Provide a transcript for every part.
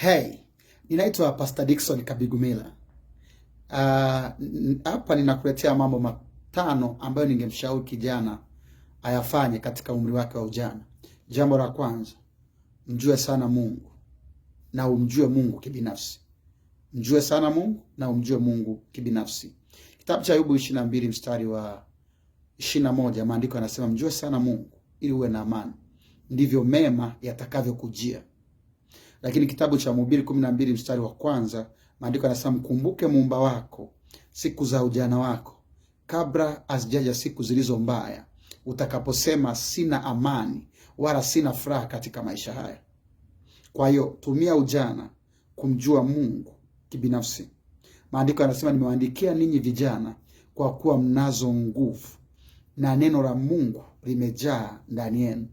Hey, ninaitwa Pastor Dickson Kabigumila. Hapa ninakuletea mambo matano ambayo ningemshauri kijana ayafanye katika umri wake wa ujana. Jambo la kwanza, mjue sana Mungu na umjue Mungu kibinafsi. Mjue sana Mungu na umjue Mungu kibinafsi. Kitabu cha Ayubu 22 mstari wa 21, maandiko yanasema mjue sana Mungu ili uwe na amani, ndivyo mema yatakavyokujia. Lakini kitabu cha Mhubiri 12 mstari wa kwanza, maandiko yanasema mkumbuke Muumba wako siku za ujana wako, kabla hazijaja siku zilizo mbaya, utakaposema sina amani wala sina furaha katika maisha haya. Kwa hiyo tumia ujana kumjua Mungu kibinafsi. Maandiko yanasema nimewaandikia ninyi vijana kwa kuwa mnazo nguvu na neno la Mungu limejaa ndani yenu.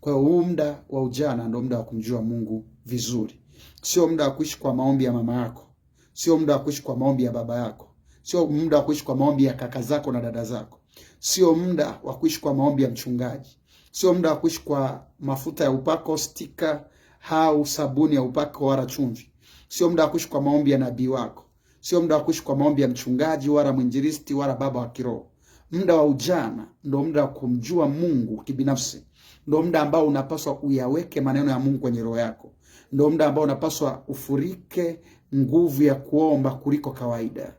Kwa hiyo huu muda wa ujana ndio muda wa kumjua Mungu vizuri. Sio muda wa kuishi kwa maombi ya mama yako. Sio muda wa kuishi kwa maombi ya baba yako. Sio muda wa kuishi kwa maombi ya kaka zako na dada zako. Sio muda wa kuishi kwa maombi ya mchungaji. Sio muda wa kuishi kwa mafuta ya upako, stika, au sabuni ya upako wala chumvi. Sio muda wa kuishi kwa maombi ya nabii wako. Sio muda wa kuishi kwa maombi ya mchungaji wala mwinjilisti wala baba wa kiroho. Muda wa ujana ndio muda wa kumjua Mungu kibinafsi. Ndio muda ambao unapaswa uyaweke maneno ya Mungu kwenye roho yako. Ndio muda ambao unapaswa ufurike nguvu ya kuomba kuliko kawaida.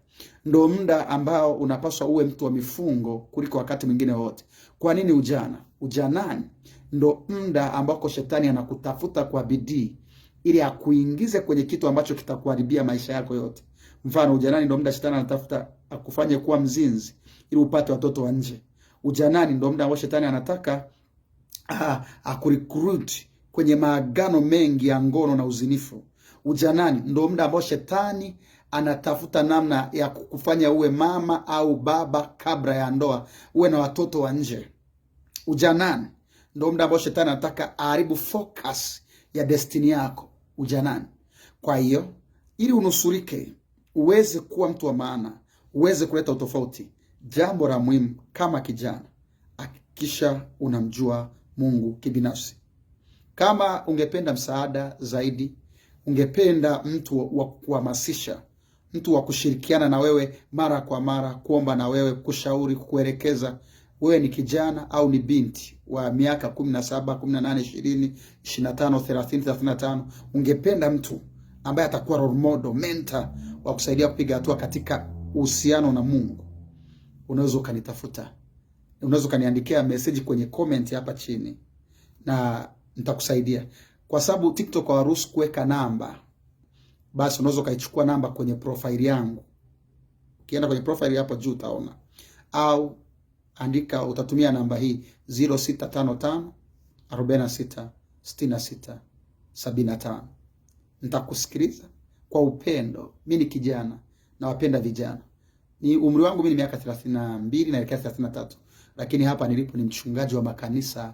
Ndio muda ambao unapaswa uwe mtu wa mifungo kuliko wakati mwingine wote. Kwa nini ujana? Ujanani ndio muda ambako shetani anakutafuta kwa bidii ili akuingize kwenye kitu ambacho kitakuharibia maisha yako yote. Mfano, ujanani ndio muda shetani anatafuta akufanye kuwa mzinzi ili upate watoto wa nje. Ujanani ndio muda ambao shetani anataka akurecruit kwenye maagano mengi ya ngono na uzinifu. Ujanani ndio muda ambao shetani anatafuta namna ya kukufanya uwe mama au baba kabla ya ndoa, uwe na watoto wa nje. Ujanani ndio muda ambao shetani anataka aharibu focus ya destiny yako. Ujanani. Kwa hiyo ili unusurike, uweze kuwa mtu wa maana, uweze kuleta utofauti, jambo la muhimu kama kijana, hakikisha unamjua Mungu kibinafsi. Kama ungependa msaada zaidi, ungependa mtu wa kuhamasisha, mtu wa kushirikiana na wewe mara kwa mara, kuomba na wewe, kushauri, kukuelekeza, wewe ni kijana au ni binti wa miaka 17, 18, 20, 25, 30, 35, ungependa mtu ambaye atakuwa role model, mentor wa kusaidia kupiga hatua katika uhusiano na Mungu, unaweza kanitafuta. Unaweza kaniandikia message kwenye comment hapa chini na nitakusaidia. Kwa sababu TikTok hawaruhusu kuweka namba, basi unaweza kaichukua namba kwenye profile yangu. Ukienda kwenye profile hapo juu utaona, au andika, utatumia namba hii 0655 46 66 75. Nitakusikiliza kwa upendo. Mimi ni kijana na wapenda vijana. Ni umri wangu mimi ni miaka 32 naelekea 33. Lakini hapa nilipo ni mchungaji wa makanisa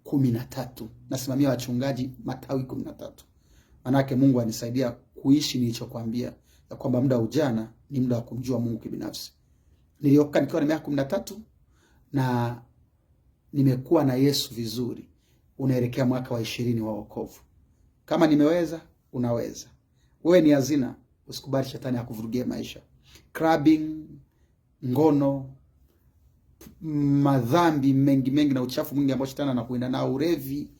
13. Nasimamia wachungaji matawi 13. Manake Mungu anisaidia kuishi nilichokuambia, ya kwamba muda wa ujana ni muda wa kumjua Mungu kibinafsi. Niliokoka nikiwa na miaka 13 na nimekuwa na Yesu vizuri. Unaelekea mwaka wa 20 wa wokovu. Kama nimeweza, unaweza. Wewe ni hazina, usikubali shetani akuvurugie maisha. Crabbing, ngono, madhambi mengi na uchafu mwingi ambao shetani anakuinda nao, urevi,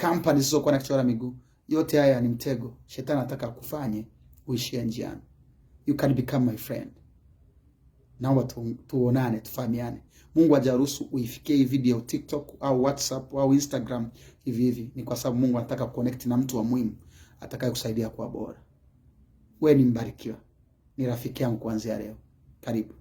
company zisizokuwa na kichwa wala miguu, yote haya ni mtego. Shetani anataka akufanye uishie njiani. You can become my friend. Naomba tuonane, tufahamiane. Mungu hajaruhusu uifikie hii video TikTok au WhatsApp au Instagram hivi. Ni kwa sababu Mungu anataka connect na mtu wa muhimu atakaye kusaidia kuwa bora. Wewe ni mbarikiwa. Ni rafiki yangu kuanzia leo. Karibu.